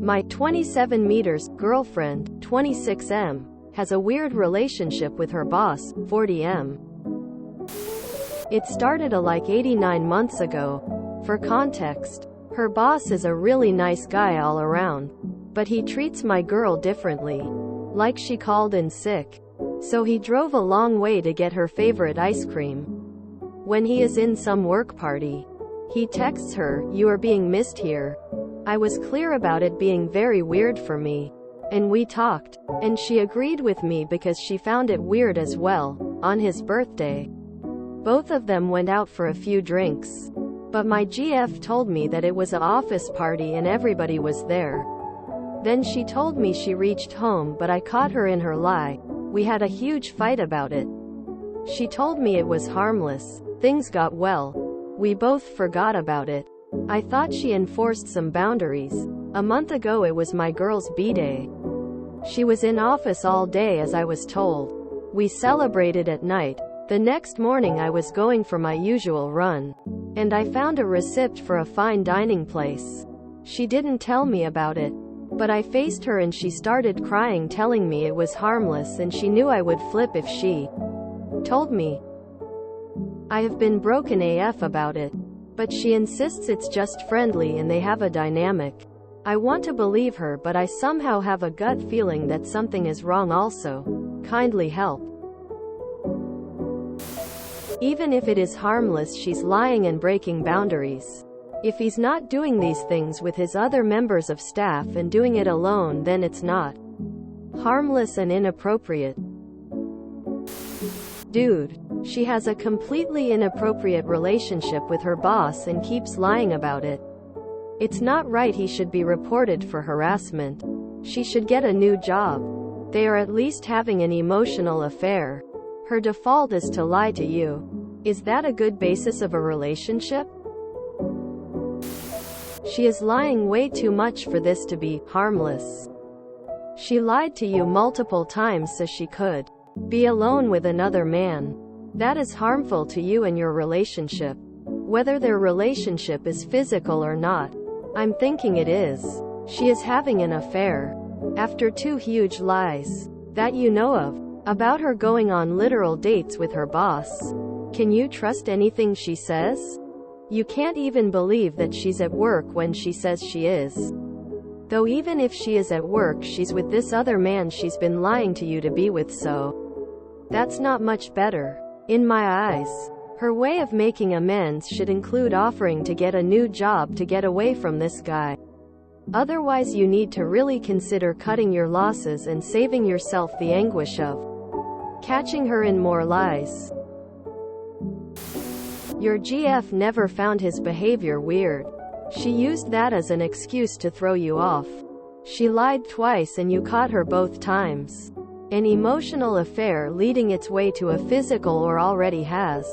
My 27 meters girlfriend, 26M, has a weird relationship with her boss, 40M. It started like 89 months ago. For context, her boss is a really nice guy all around, but he treats my girl differently. Like she called in sick. So he drove a long way to get her favorite ice cream. When he is in some work party, he texts her, "You are being missed here." I was clear about it being very weird for me. And we talked. And she agreed with me because she found it weird as well. On his birthday, both of them went out for a few drinks. But my GF told me that it was an office party and everybody was there. Then she told me she reached home, but I caught her in her lie. We had a huge fight about it. She told me it was harmless. Things got well. We both forgot about it. I thought she enforced some boundaries. A month ago it was my girl's B-day. She was in office all day as I was told. We celebrated at night. The next morning I was going for my usual run. And I found a receipt for a fine dining place. She didn't tell me about it. But I faced her and she started crying telling me it was harmless and she knew I would flip if she told me. I have been broken AF about it. But she insists it's just friendly and they have a dynamic. I want to believe her, but I somehow have a gut feeling that something is wrong also. Kindly help. Even if it is harmless, she's lying and breaking boundaries. If he's not doing these things with his other members of staff and doing it alone, then it's not harmless and inappropriate. Dude, she has a completely inappropriate relationship with her boss and keeps lying about it. It's not right. He should be reported for harassment. She should get a new job. They are at least having an emotional affair. Her default is to lie to you. Is that a good basis of a relationship? She is lying way too much for this to be harmless. She lied to you multiple times so she could be alone with another man. That is harmful to you and your relationship. Whether their relationship is physical or not. I'm thinking it is. She is having an affair. After 2 huge lies that you know of about her going on literal dates with her boss. Can you trust anything she says? You can't even believe that she's at work when she says she is. Though even if she is at work, she's with this other man she's been lying to you to be with, so that's not much better. In my eyes, her way of making amends should include offering to get a new job to get away from this guy. Otherwise you need to really consider cutting your losses and saving yourself the anguish of catching her in more lies. Your GF never found his behavior weird. She used that as an excuse to throw you off. She lied twice and you caught her both times. An emotional affair leading its way to a physical or already has.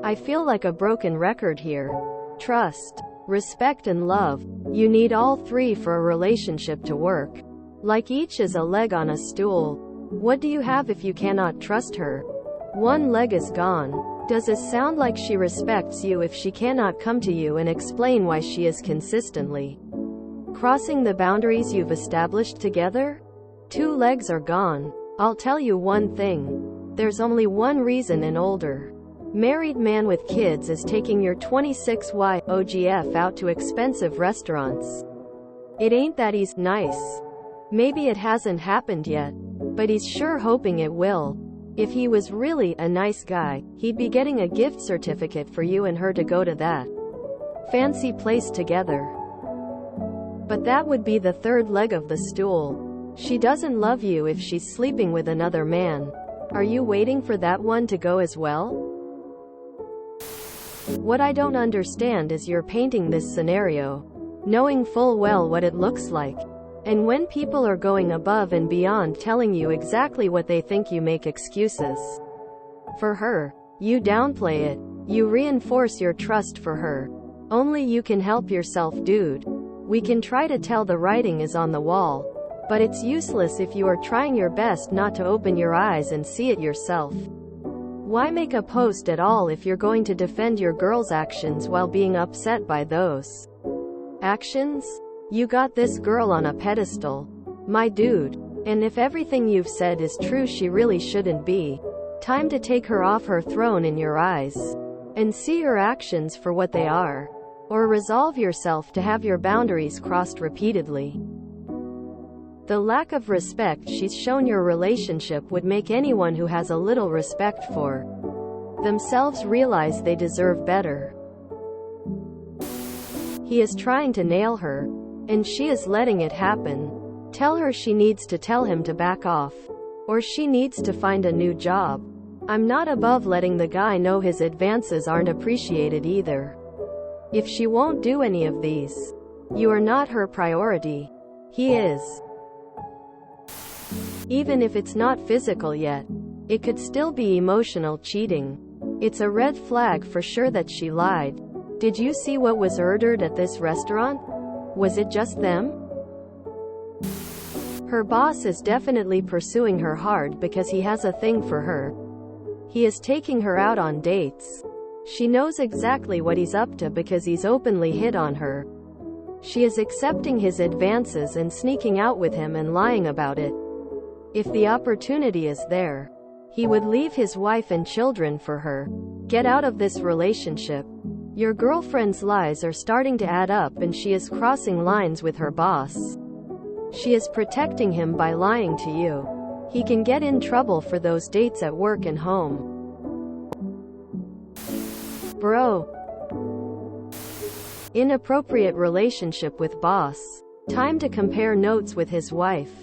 I feel like a broken record here. Trust, respect and love. You need all 3 for a relationship to work. Like each is a leg on a stool. What do you have if you cannot trust her? One leg is gone. Does it sound like she respects you if she cannot come to you and explain why she is consistently crossing the boundaries you've established together? 2 legs are gone. I'll tell you one thing. There's only one reason an older married man with kids is taking your 26Y OGF out to expensive restaurants. It ain't that he's nice. Maybe it hasn't happened yet, but he's sure hoping it will. If he was really a nice guy, he'd be getting a gift certificate for you and her to go to that fancy place together. But that would be the 3rd leg of the stool. She doesn't love you if she's sleeping with another man. Are you waiting for that one to go as well? What I don't understand is you're painting this scenario, knowing full well what it looks like. And when people are going above and beyond telling you exactly what they think, you make excuses for her. You downplay it. You reinforce your trust for her. Only you can help yourself, dude. We can try to tell the writing is on the wall, but it's useless if you are trying your best not to open your eyes and see it yourself. Why make a post at all if you're going to defend your girl's actions while being upset by those? Actions? You got this girl on a pedestal. My dude. And if everything you've said is true, she really shouldn't be. Time to take her off her throne in your eyes. And see her actions for what they are. Or resolve yourself to have your boundaries crossed repeatedly. The lack of respect she's shown your relationship would make anyone who has a little respect for themselves realize they deserve better. He is trying to nail her, and she is letting it happen. Tell her she needs to tell him to back off. Or she needs to find a new job. I'm not above letting the guy know his advances aren't appreciated either. If she won't do any of these, you are not her priority. He is. Even if it's not physical yet, it could still be emotional cheating. It's a red flag for sure that she lied. Did you see what was ordered at this restaurant? Was it just them? Her boss is definitely pursuing her hard because he has a thing for her. He is taking her out on dates. She knows exactly what he's up to because he's openly hit on her. She is accepting his advances and sneaking out with him and lying about it. If the opportunity is there, he would leave his wife and children for her. Get out of this relationship. Your girlfriend's lies are starting to add up and she is crossing lines with her boss. She is protecting him by lying to you. He can get in trouble for those dates at work and home. Bro. Inappropriate relationship with boss. Time to compare notes with his wife.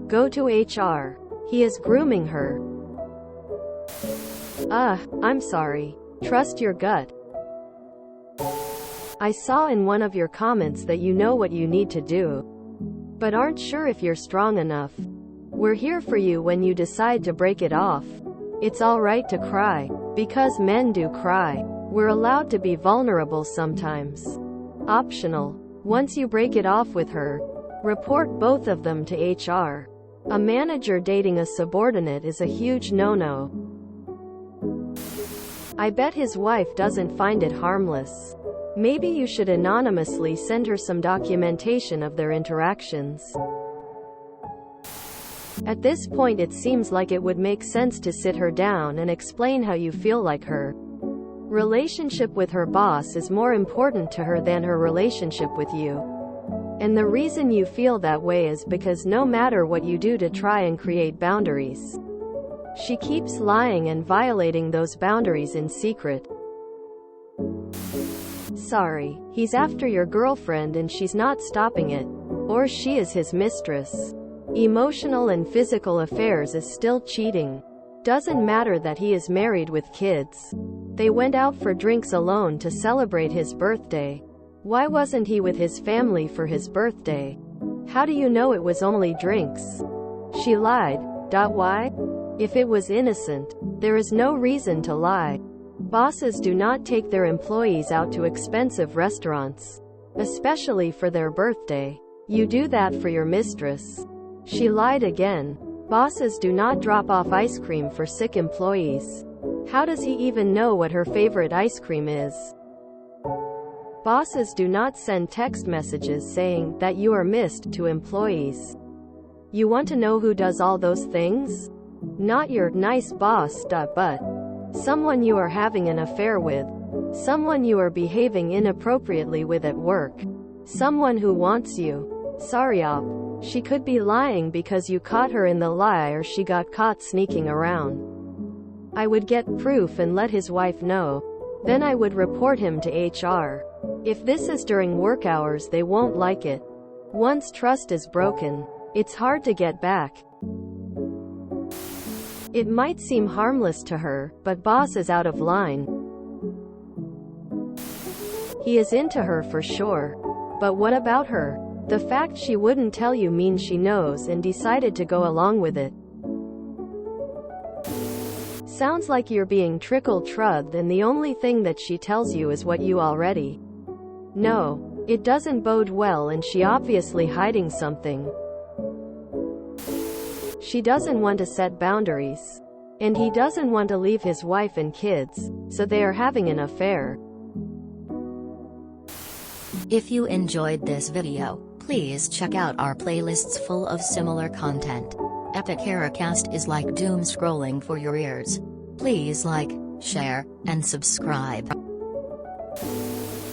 Go to HR. He is grooming her. I'm sorry. Trust your gut. I saw in one of your comments that you know what you need to do, but aren't sure if you're strong enough. We're here for you when you decide to break it off. It's alright to cry, because men do cry. We're allowed to be vulnerable sometimes. Optional. Once you break it off with her, report both of them to HR. A manager dating a subordinate is a huge no-no. I bet his wife doesn't find it harmless. Maybe you should anonymously send her some documentation of their interactions. At this point it seems like it would make sense to sit her down and explain how you feel like her relationship with her boss is more important to her than her relationship with you. And the reason you feel that way is because no matter what you do to try and create boundaries, she keeps lying and violating those boundaries in secret. Sorry, he's after your girlfriend and she's not stopping it. Or she is his mistress. Emotional and physical affairs is still cheating. Doesn't matter that he is married with kids. They went out for drinks alone to celebrate his birthday. Why wasn't he with his family for his birthday? How do you know it was only drinks? She lied. Why? If it was innocent, there is no reason to lie. Bosses do not take their employees out to expensive restaurants, especially for their birthday. You do that for your mistress. She lied again. Bosses do not drop off ice cream for sick employees. How does he even know what her favorite ice cream is? Bosses do not send text messages saying that you are missed to employees. You want to know who does all those things? Not your nice boss, but someone you are having an affair with. Someone you are behaving inappropriately with at work. Someone who wants you. Sorry, op. She could be lying because you caught her in the lie or she got caught sneaking around. I would get proof and let his wife know. Then I would report him to HR. If this is during work hours, they won't like it. Once trust is broken, it's hard to get back. It might seem harmless to her, but boss is out of line. He is into her for sure. But what about her? The fact she wouldn't tell you means she knows and decided to go along with it. Sounds like you're being trickle-trugged and the only thing that she tells you is what you already know. It doesn't bode well and she obviously hiding something. She doesn't want to set boundaries. And he doesn't want to leave his wife and kids, so they are having an affair. If you enjoyed this video, please check out our playlists full of similar content. Epic Haircast is like doom scrolling for your ears. Please like, share, and subscribe.